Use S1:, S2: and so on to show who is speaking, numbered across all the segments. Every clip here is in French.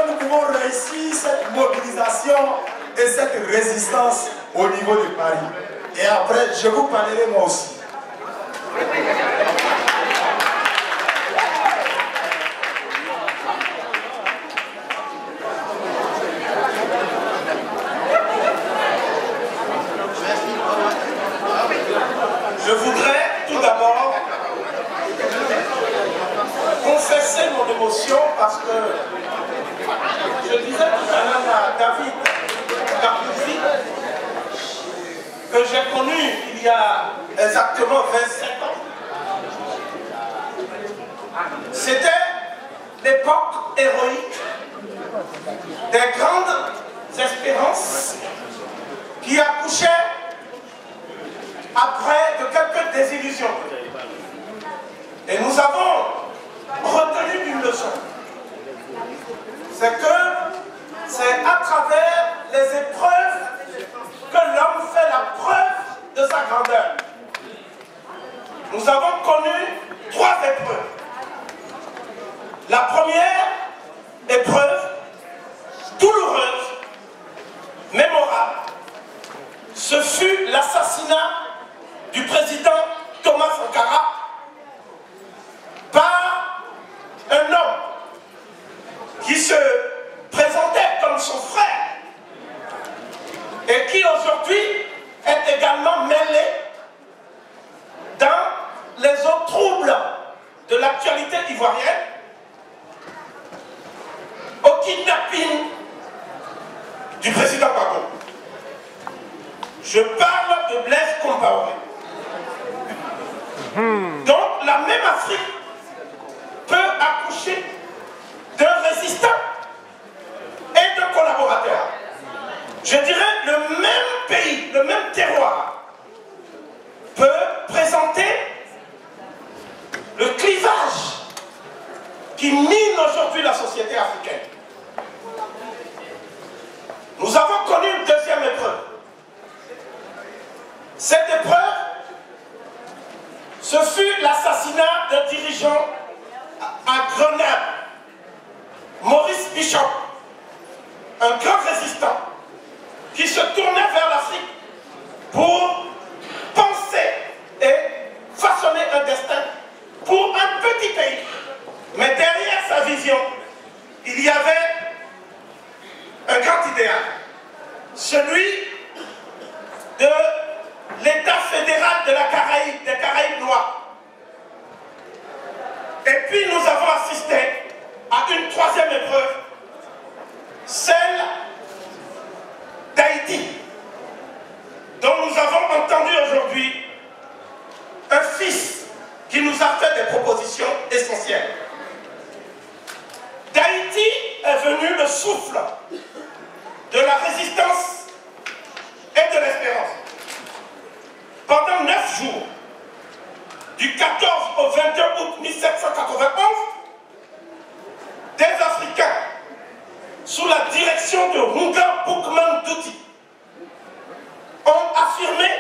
S1: que nous pouvons réussir cette mobilisation et cette résistance au niveau de Paris. Et après, je vous parlerai moi aussi.
S2: Je voudrais tout d'abord confesser mon émotion parce que je disais tout à l'heure à David Carpouzi que j'ai connu il y a exactement 25 ans. C'était l'époque héroïque des grandes espérances qui accouchaient après de quelques désillusions. Et nous avons retenu une leçon. C'est que c'est à travers les épreuves que l'homme fait la preuve de sa grandeur. Nous avons connu 3 épreuves. La première épreuve, douloureuse, mémorable, ce fut l'assassinat du président Thomas Sankara par un homme qui se présentait comme son frère et qui aujourd'hui est également mêlé dans les autres troubles de l'actualité ivoirienne, au kidnapping du président Gbagbo. Je parle de Blaise Compaoré. Donc la même Afrique peut accoucher d'un résistant et d'un collaborateur. Je dirais le même pays, le même terroir peut présenter le clivage qui mine aujourd'hui la société africaine. Nous avons connu une deuxième épreuve. Cette épreuve, ce fut l'assassinat d'un dirigeant à Grenoble, Maurice Bishop, un grand résistant qui se tournait vers l'Afrique pour penser et façonner un destin pour un petit pays. Mais derrière sa vision, il y avait un grand idéal, celui de l'État fédéral de la Caraïbe, des Caraïbes noires. Et puis nous avons assisté à une troisième épreuve, celle d'Haïti, dont nous avons entendu aujourd'hui un fils qui nous a fait des propositions essentielles. D'Haïti est venu le souffle de la résistance et de l'espérance. Pendant 9 jours, du 14 au 21 août 1791, des Africains, sous la direction de Runga Boukman Douti, ont affirmé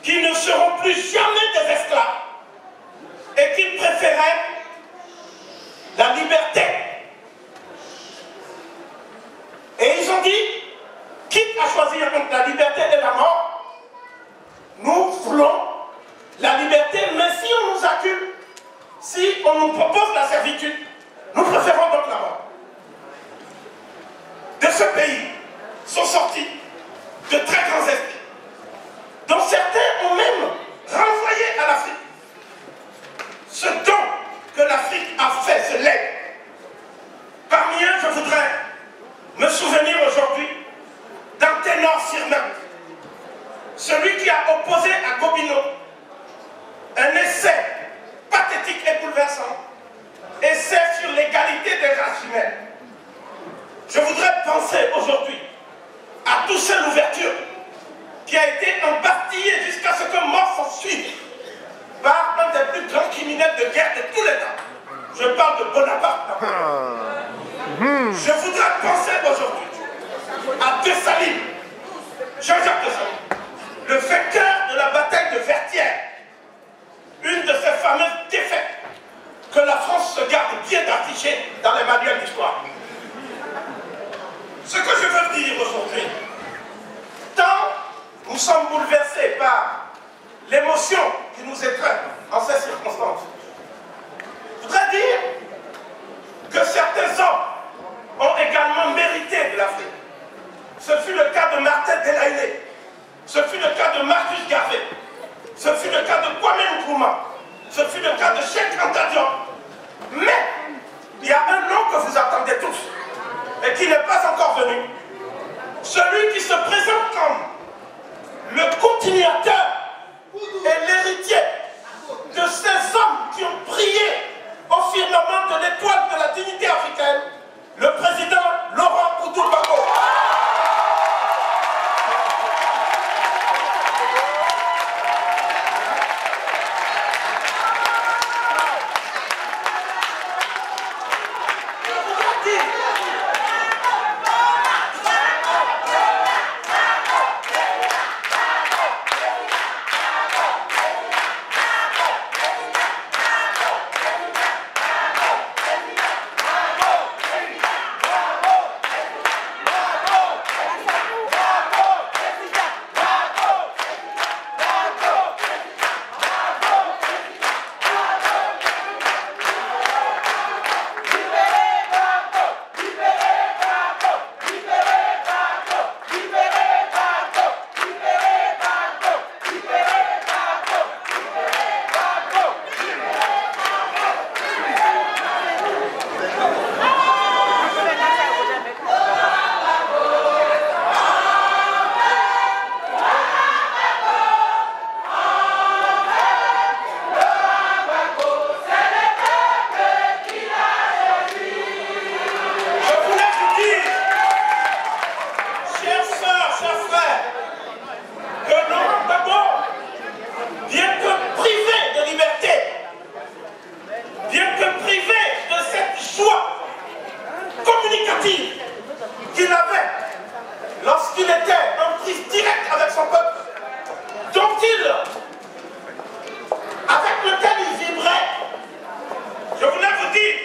S2: qu'ils ne seront plus jamais des esclaves et qu'ils préféraient la liberté. Et ils ont dit, quitte à choisir entre la liberté et la mort, nous voulons la liberté, mais si on nous accule, si on nous propose la servitude, nous préférons donc la mort. De ce pays sont sortis de très grands esprits, dont certains ont même renvoyé à l'Afrique ce don que l'Afrique a fait, ce legs. Parmi eux, je voudrais me souvenir aujourd'hui d'un ténor Sirnak, celui qui a opposé à Gobineau un essai pathétique et bouleversant, essai sur l'égalité des races humaines. Je voudrais penser aujourd'hui à toute cette ouverture qui a été embastillée jusqu'à ce que mort s'en suive par un des plus grands criminels de guerre de tous les temps. Je parle de Bonaparte. Je voudrais penser aujourd'hui à Dessalines, Jean-Jacques Dessalines, le vainqueur de la bataille de Vertières, une de ces fameuses défaites que la France se garde bien d'afficher dans les manuels d'histoire. sommes bouleversés par l'émotion qui nous étreint en ces circonstances. Je voudrais dire que certains hommes ont également mérité de l'Afrique. Ce fut le cas de Martin Delahoury, ce fut le cas de Marcus Garvey, ce fut le cas de Kwame Nkrumah, ce fut le cas de Cheikh Anta Diop. Mais il y a un nom que vous attendez tous et qui n'est pas encore venu. Celui qui se présente comme le continuateur et l'héritier de ces hommes qui ont brillé au firmament de l'étoile de la dignité africaine, le président Laurent Gbagbo. Qu'il avait lorsqu'il était en prise directe avec son peuple, avec lequel il vibrait. Je voulais vous dire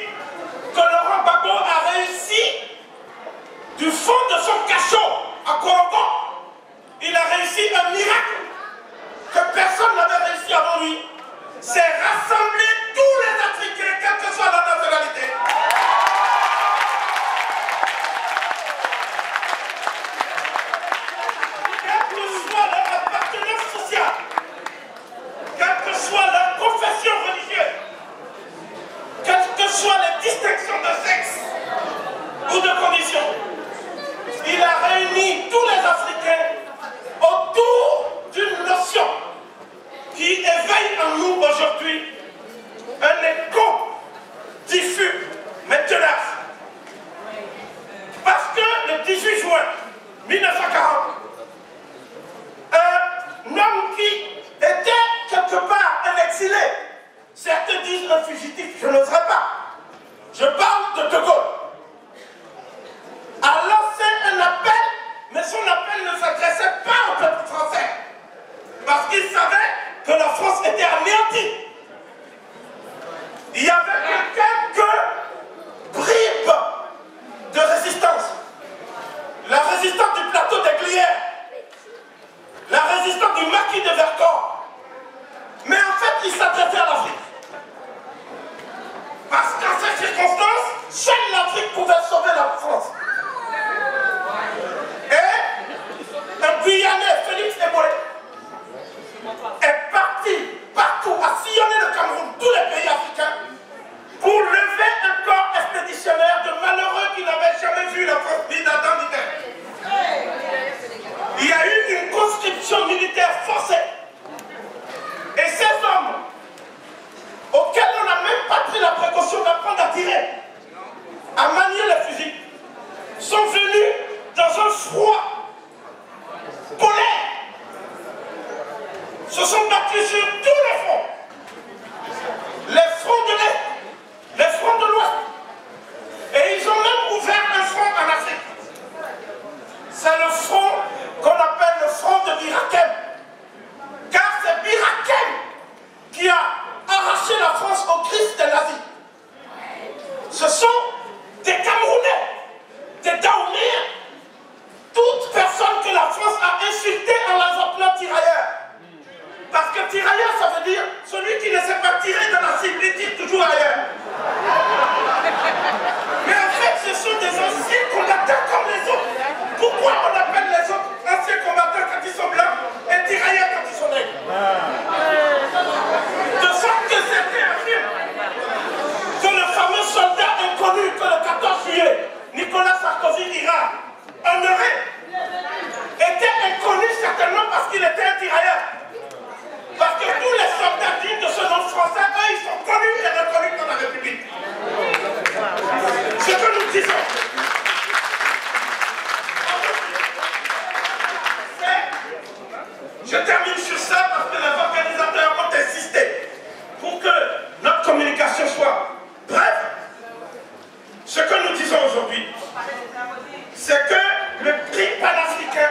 S2: que Laurent Gbagbo a réussi du fond de son cachot à Colombo. Il a réussi un miracle que personne n'avait réussi avant lui. C'est rassembler tous les Africains, quelle que soit la nationalité. Quelle que soit leur confession religieuse, quelles que soient les distinctions de sexe ou de condition, il a réuni tous les Africains autour d'une notion qui éveille en nous aujourd'hui un écho diffus, mais tenace. Parce que le 18 juin 1940, un homme qui était quelque part un exilé, certains disent un fugitif, je n'oserais pas. Je parle de Gaulle. A lancé un appel, mais son appel ne s'adressait pas au peuple français. Parce qu'il savait que la France était anéantie. Il y avait quelques bribes de résistance. La résistance du plateau des Glières, la résistance du maquis de Vercors. Mais en fait, il s'adressait à l'Afrique. Parce qu'en ces circonstances, seule l'Afrique pouvait sauver la France. Et un Guyanais, Félix Eboé, est parti partout, à sillonner le Cameroun, tous les pays africains, pour lever un corps expéditionnaire de malheureux qui n'avaient jamais vu la France ni d'Adam ni d'Ève. Il y a eu une conscription militaire forcée. Et ces hommes, auxquels on n'a même pas pris la précaution d'apprendre à tirer, à manier les fusils, sont venus dans un froid polaire, se sont battus sur tous les fronts. Les fronts de l'Est, les fronts de l'Ouest. Et ils ont même ouvert un front en Afrique. C'est le front qu'on appelle le front de Birakem. Car c'est Birakem qui a arraché la France au Christ des nazis. Ce sont des Camerounais, des Daoumés, toute personne que la France a insultée en les appelant aujourd'hui, c'est que le prix panafricain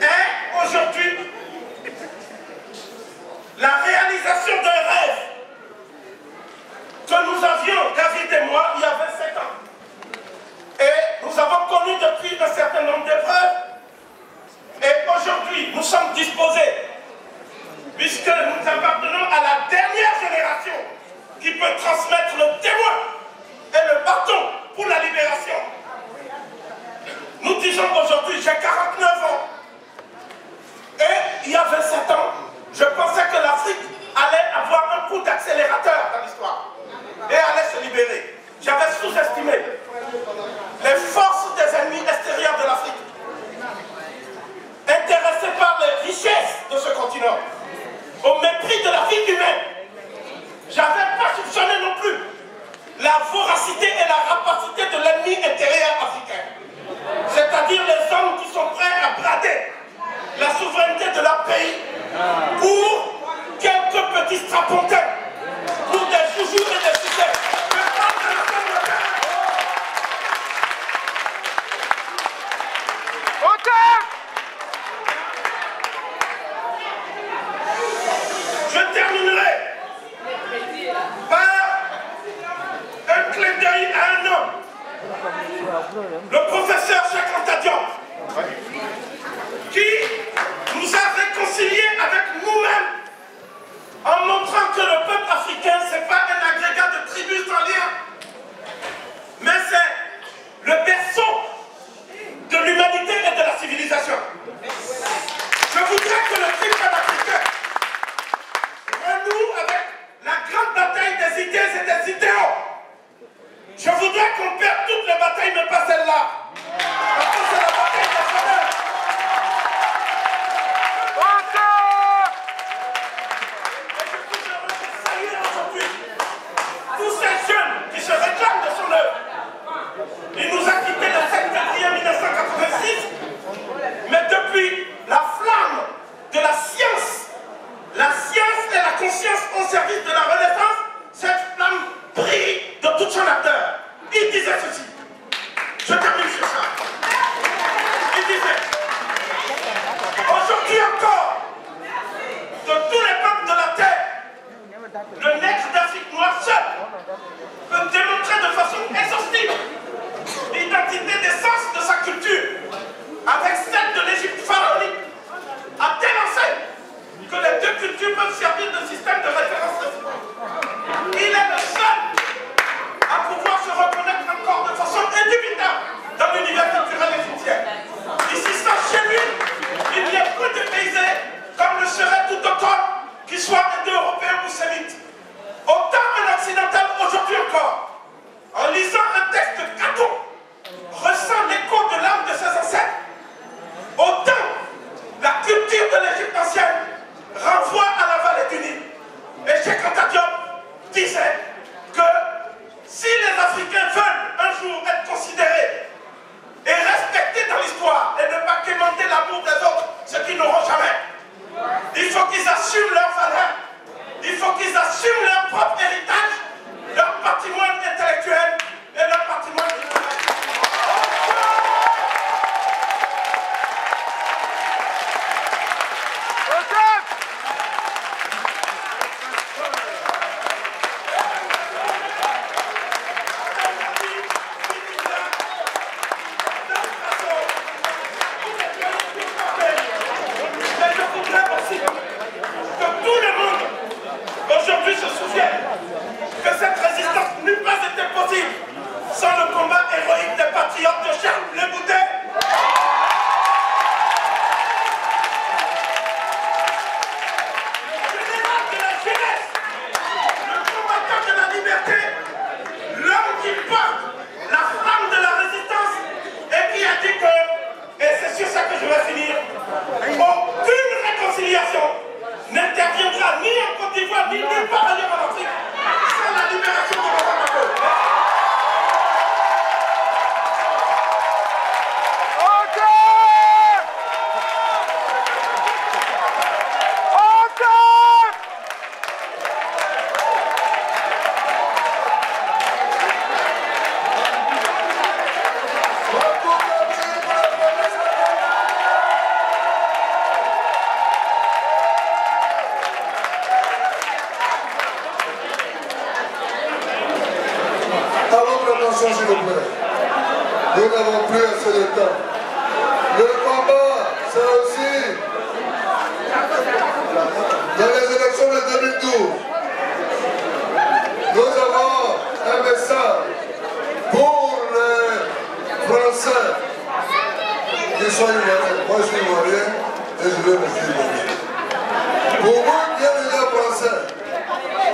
S2: est aujourd'hui la réalisation d'un rêve que nous avions, David et moi, il y a 27 ans. Et nous avons connu depuis un certain nombre d'épreuves. Et aujourd'hui, nous sommes disposés, puisque nous appartenons à la dernière génération qui peut transmettre le témoin et le bâton pour la libération. Nous disons aujourd'hui, j'ai 49 ans. Et il y a 27 ans, je pensais que l'Afrique allait avoir un coup d'accélérateur dans l'histoire et allait se libérer. J'avais sous-estimé les forces des ennemis extérieurs de l'Afrique, intéressés par les richesses de ce continent, au mépris de la vie humaine. J'avais pas soupçonné non plus la voracité et la rapacité de l'ennemi intérieur africain. C'est-à-dire les hommes qui sont prêts à brader la souveraineté de leur pays pour quelques petits strapontins, pour des joujoux et des succès. Je terminerai par un clin d'œil à un homme, le professeur Cheikh Anta Diop, qui nous a réconciliés avec nous-mêmes en montrant que le peuple africain, ce n'est pas un agrégat de tribus sans lien, mais c'est le berceau de l'humanité et de la civilisation. Je voudrais que le trip panafricain renoue avec la grande bataille des idées et des idéaux. Je voudrais qu'on perde toutes les batailles, mais pas celle-là. Parce que c'est la bataille des valeurs. Tous ces jeunes qui se réclament de son œuvre. Il nous a quittés le 7 février 1986, mais depuis la flamme de la science et la conscience au service de la Renaissance, cette flamme brille de toute son ardeur. Il disait ceci, je termine sur ça. Il disait, aujourd'hui encore, de tous les peuples de la terre, le nègre d'Afrique noire seul peut démontrer de façon exhaustive l'identité d'essence de sa culture avec celle de l'Égypte pharaonique, à telle enseigne que les deux cultures peuvent servir de système de référence réciproque. Il est le seul à pouvoir se reconnaître encore de façon indubitable dans l'univers culturel égyptien. Ici, ça, chez lui, il n'y a peu de paysans comme le serait tout autre homme, qu'il soit indo-européen ou sémite. Autant un occidental aujourd'hui encore, en lisant un texte de Caton, ressent l'écho de l'âme de ses ancêtres, autant la culture de l'Égypte ancienne renvoie à la vallée du Nil. Et Cheikh Anta Diop disait que si les Africains veulent un jour être considérés et respectés dans l'histoire et ne pas quémander l'amour des autres, ce qu'ils n'auront jamais, il faut qu'ils assument leurs valeurs, il faut qu'ils assument leur propre héritage, leur patrimoine intellectuel et leur patrimoine culturel. Aujourd'hui se souviennent
S3: attention s'il vous plaît. Nous n'avons plus assez de temps. Le combat, c'est aussi dans les élections de 2012. Nous avons un message pour les Français qui sont ivoiriens. Moi je suis ivoirien et je vais rester ivoirien. Pour vous qui êtes déjà Français,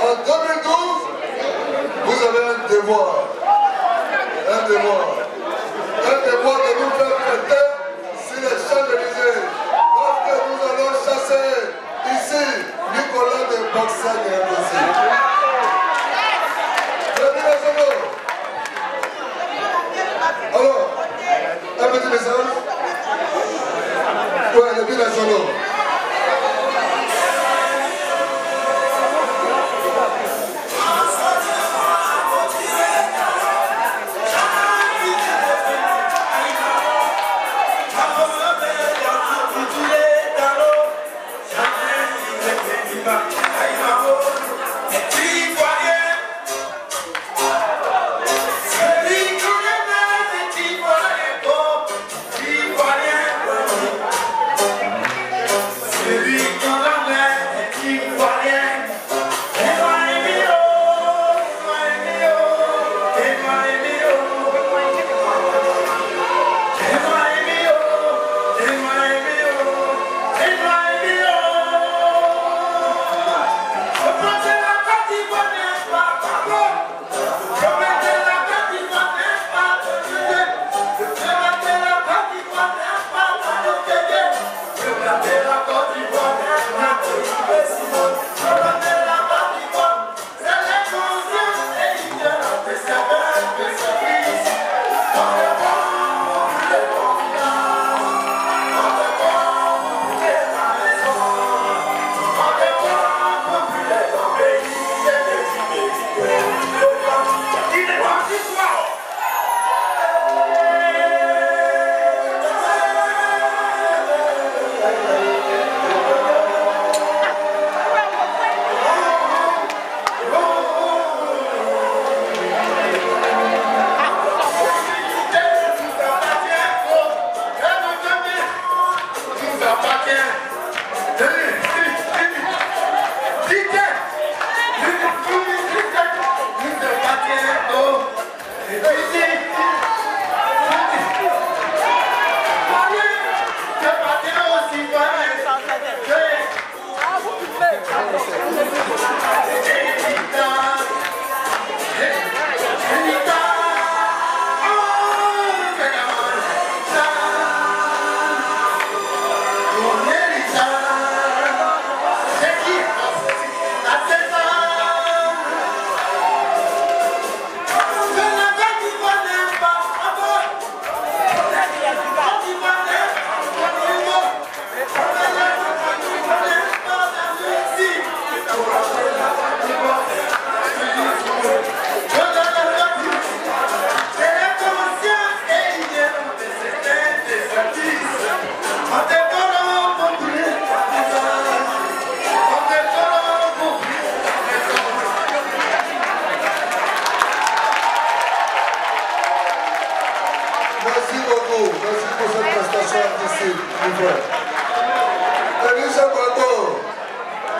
S3: en 2012, vous avez un devoir. Un devoir. Un devoir de nous faire fêter sur les Champs-Élysées. Lorsque nous allons chasser ici Nicolas de Boxa de RDC. Alors, un petit message. Ouais, les binationaux.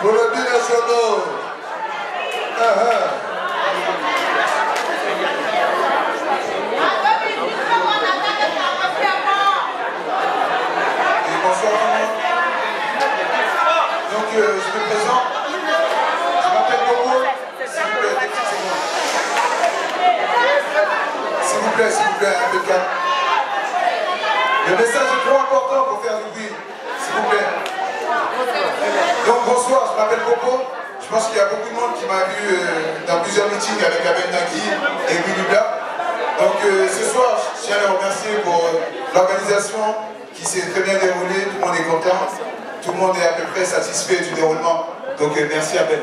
S3: Pour le binational.
S4: Bonsoir. Donc je me présente. Je m'appelle Bobo. S'il vous plaît, un peu de calme. Le message est trop important pour faire du bruit. S'il vous plaît. Donc bonsoir, je m'appelle Popo. Je pense qu'il y a beaucoup de monde qui m'a vu dans plusieurs meetings avec Abel Nagui et Willy Bla. Donc ce soir, je tiens à les remercier pour l'organisation qui s'est très bien déroulée. Tout le monde est content. Tout le monde est à peu près satisfait du déroulement. Donc merci Abel.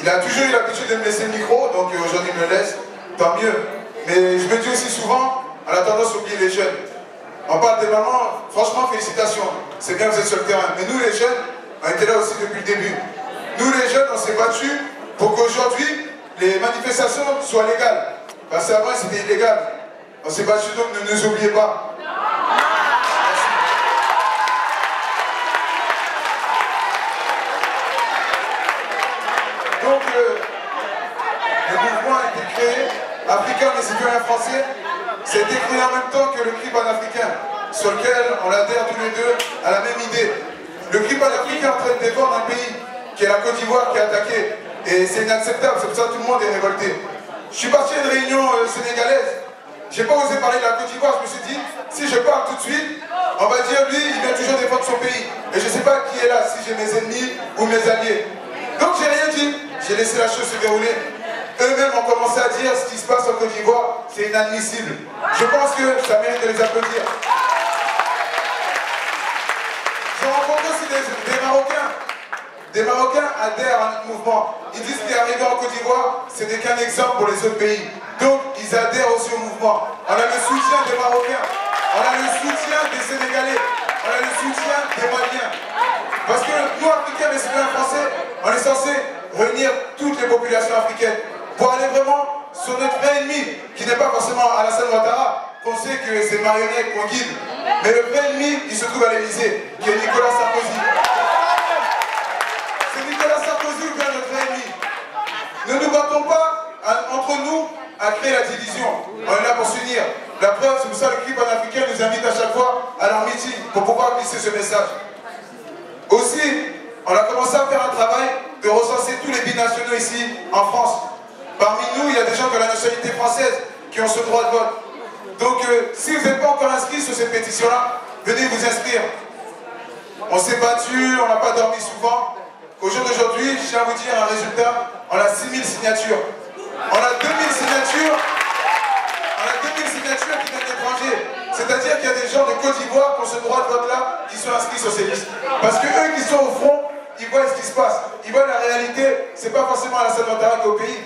S4: Il a toujours eu l'habitude de me laisser le micro, donc aujourd'hui il me laisse. Tant mieux. Mais je me dis aussi souvent, on a tendance à oublier les jeunes. On parle des mamans, franchement félicitations. C'est bien que vous êtes sur le terrain. Mais nous les jeunes, on était là aussi depuis le début. Nous les jeunes, on s'est battus pour qu'aujourd'hui, les manifestations soient légales. Parce qu'avant, c'était illégal. On s'est battu, donc ne nous oubliez pas. Merci. Donc, le mouvement a été créé, Africains les citoyens français. C'était créé en même temps que le CRI panafricain, sur lequel on adhère tous les deux à la même idée. Le CRI panafricain est en train de défendre un pays qui est la Côte d'Ivoire qui est attaqué. Et c'est inacceptable, c'est pour ça que tout le monde est révolté. Je suis parti à une réunion sénégalaise. J'ai pas osé parler de la Côte d'Ivoire, je me suis dit, si je parle tout de suite, on va dire lui, il vient toujours défendre son pays. Et je sais pas qui est là, si j'ai mes ennemis ou mes alliés. Donc j'ai rien dit, j'ai laissé la chose se dérouler. Eux-mêmes ont commencé à dire ce qui se passe en Côte d'Ivoire, c'est inadmissible. Je pense que ça mérite de les applaudir. J'ai rencontré aussi des Marocains. Des Marocains adhèrent à notre mouvement. Ils disent ce qui est arrivé en Côte d'Ivoire, ce n'est qu'un exemple pour les autres pays. Donc, ils adhèrent aussi au mouvement. On a le soutien des Marocains, on a le soutien des Sénégalais, on a le soutien des Maliens. Parce que nous, Africains, les citoyens français, on est censé réunir toutes les populations africaines pour aller vraiment sur notre vrai ennemi, qui n'est pas forcément Alassane Ouattara, qu'on sait que c'est une marionnette qu'on guide. Mais le vrai ennemi, il se trouve à l'Élysée, qui est Nicolas Sarkozy. C'est Nicolas Sarkozy ou bien notre vrai ennemi. Ne nous battons pas entre nous à créer la division. On est là pour s'unir. La preuve, c'est pour ça que le CRI panafricain nous invite à chaque fois à leur meeting pour pouvoir glisser ce message. Aussi, on a commencé à faire un travail de recenser tous les binationaux ici en France. Parmi nous, il y a des gens qui ont la nationalité française qui ont ce droit de vote. Donc, si vous n'êtes pas encore inscrit sur cette pétition-là, venez vous inscrire. On s'est battu, on n'a pas dormi souvent. Au jour d'aujourd'hui, je tiens à vous dire un résultat, on a 6000 signatures. On a 2000 signatures. On a 2000 signatures qui viennent d'étrangers. C'est-à-dire qu'il y a des gens de Côte d'Ivoire pour ce droit de vote-là qui sont inscrits sur ces listes. Parce que eux qui sont au front, ils voient ce qui se passe. Ils voient la réalité. C'est pas forcément Alassane Ouattara qui est au pays,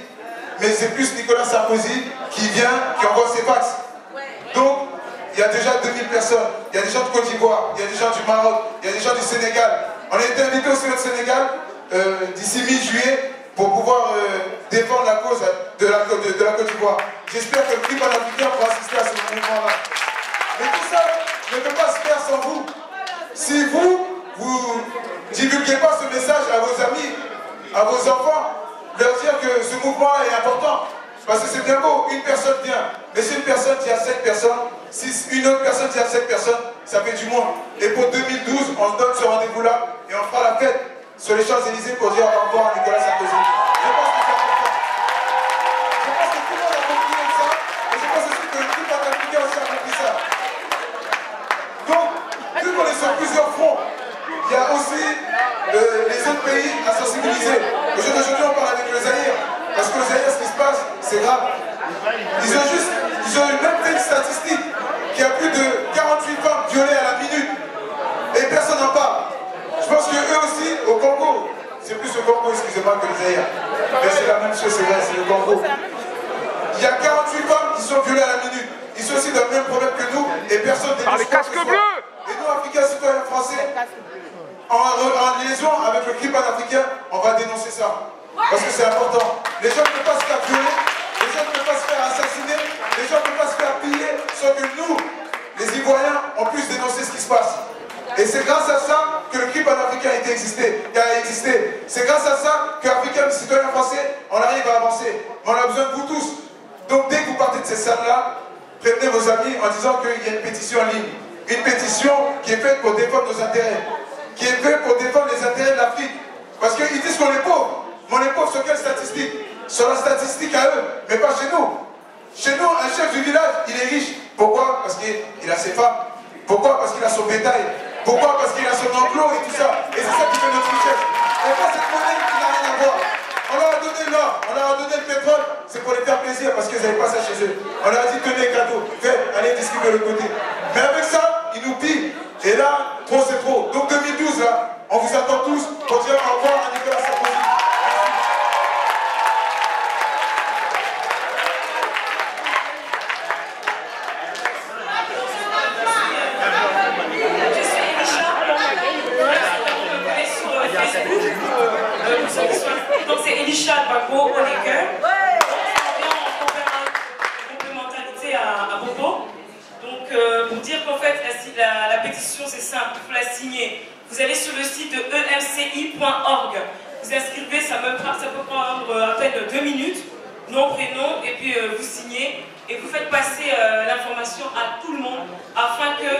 S4: mais c'est plus Nicolas Sarkozy qui vient, qui envoie ses fax. Donc, il y a déjà 2000 personnes. Il y a des gens de Côte d'Ivoire, il y a des gens du Maroc, il y a des gens du Sénégal. On a été invités aussi au Sénégal d'ici mi-juillet pour pouvoir défendre la cause de la Côte d'Ivoire. J'espère que le CRI panafricain pourra assister à ce mouvement-là. Mais tout ça ne peut pas se faire sans vous. Si vous ne divulguez pas ce message à vos amis, à vos enfants, leur dire que ce mouvement est important. Parce que c'est bien beau, une personne vient, mais si une personne tient 5 personnes, si une autre personne tient 5 personnes, ça fait du monde. Et pour 2012, on se donne ce rendez-vous-là et on fera la fête sur les Champs-Élysées pour dire au revoir à Nicolas Sarkozy. Je pense que c'est important. Je pense que tout le monde a compris ça, et je pense aussi que le CRI panafricain aussi a compris ça. Donc, vu qu'on est sur plusieurs fronts, il y a aussi les autres pays à sensibiliser. Aujourd'hui, on parle avec le Zaïre, parce que le Zaïre, ce qui se passe, c'est grave. Ils ont même fait une statistique qu'il y a plus de 48 femmes violées à la minute. Et personne n'en parle. Je pense qu'eux aussi, au Congo, c'est plus au Congo, excusez-moi, que le Zaïre. Mais c'est la même chose, c'est vrai, c'est le Congo. Il y a 48 femmes qui sont violées à la minute. Ils sont aussi dans le même problème que nous, et personne ne dénonce quoi que ce soit. Et nous, Africains, citoyens français, en liaison avec le CRI panafricain, on va dénoncer ça. Parce que c'est important. Les gens ne peuvent pas se faire violer, les gens ne peuvent pas se faire assassiner, les gens ne peuvent pas se faire piller, sauf que nous, les Ivoiriens, on puisse dénoncer ce qui se passe. Et c'est grâce à ça que le CRI panafricain a existé. C'est grâce à ça qu'Africains, citoyens français, on arrive à avancer. Mais on a besoin de vous tous. Donc dès que vous partez de ces salles-là, prévenez vos amis en disant qu'il y a une pétition en ligne. Une pétition qui est faite pour défendre nos intérêts. Qui est faite pour défendre les intérêts de l'Afrique. Parce qu'ils disent qu'on est pauvres. Mais on est pauvres sur quelle statistique? Sur la statistique à eux, mais pas chez nous. Chez nous, un chef du village, il est riche. Pourquoi? Parce qu'il a ses femmes. Pourquoi? Parce qu'il a son bétail. Pourquoi? Parce qu'il a son enclos et tout ça. Et c'est ça qui fait notre richesse. Et pas cette monnaie qui n'a rien à voir. On leur a donné l'or, on leur a donné le pétrole, c'est pour les faire plaisir parce qu'ils n'avaient pas ça chez eux. On leur a dit tenez cadeau, faites, allez distribuer de l'autre côté. Mais avec ça, ils nous pillent. Et là, trop c'est trop. Donc 2012, là, on vous attend tous pour dire au revoir à Nicolas Sarkozy.
S5: Donc c'est Elisha Bagbo Oléguer. signer. Vous allez sur le site de emci.org. Vous inscrivez, ça peut prendre à peine 2 minutes. Nom, prénom, et puis vous signez. Et vous faites passer l'information à tout le monde afin que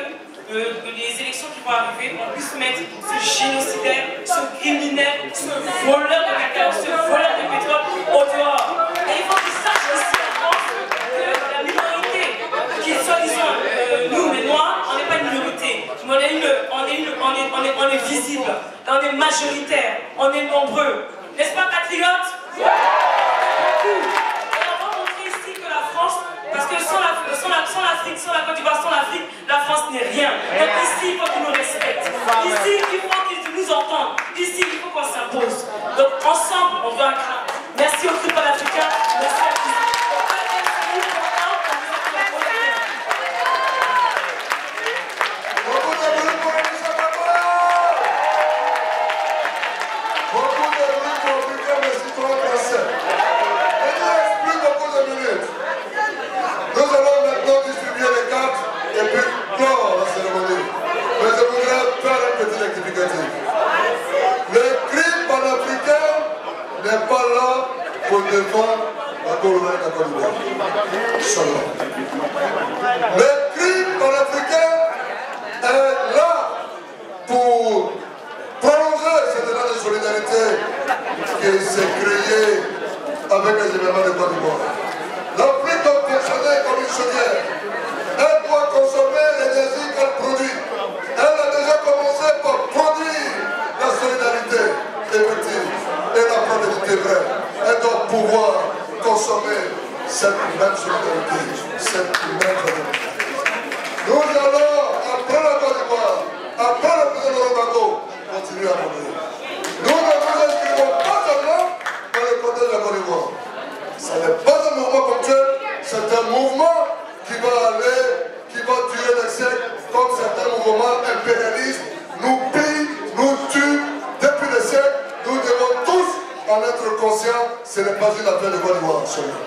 S5: les élections qui vont arriver, on puisse mettre ce génocidaire, ce criminel, ce voleur de cacao, ce voleur de pétrole au dehors. Et il faut qu'ils sachent aussi en France que la minorité, qui est soi-disant nous les Noirs, on n'est pas une minorité, mais on est visible, on est majoritaire, on est nombreux. N'est-ce pas, patriotes? Et on va montrer ici que la France, parce que sans l'Afrique, sans la Côte d'Ivoire, sans l'Afrique, la France n'est rien. Donc ici, il faut qu'ils nous respectent. Ici, il faut qu'ils nous entendent. Ici, il faut qu'on s'impose. Donc ensemble, on veut un craint. Merci au football africain. Merci à tous.
S3: Nous allons maintenant distribuer les cartes et puis clore la cérémonie. Mais je voudrais faire un petit rectificatif. Le crime panafricain n'est pas là pour défendre la colonie de la Côte d'Ivoire. Le crime panafricain est là pour prolonger cet élan de solidarité qui s'est créé avec les événements de Côte d'Ivoire. L'Afrique doit fonctionner comme une chaudière. Elle doit consommer l'énergie qu'elle produit. Elle a déjà commencé par produire la solidarité effective et la fraternité vraie. Elle doit pouvoir consommer cette même solidarité, cette même fraternité. Nous allons, après la Côte d'Ivoire, après le président Gbagbo, continuer à produire. Nous ne nous inscrivons pas seulement dans le côté de la Côte d'Ivoire. Ce n'est pas un mouvement ponctuel, c'est un mouvement qui va durer des siècles, comme certains mouvements impérialistes nous pillent, nous tuent depuis des siècles. Nous devons tous en être conscients, ce n'est pas une affaire de Côte d'Ivoire seulement.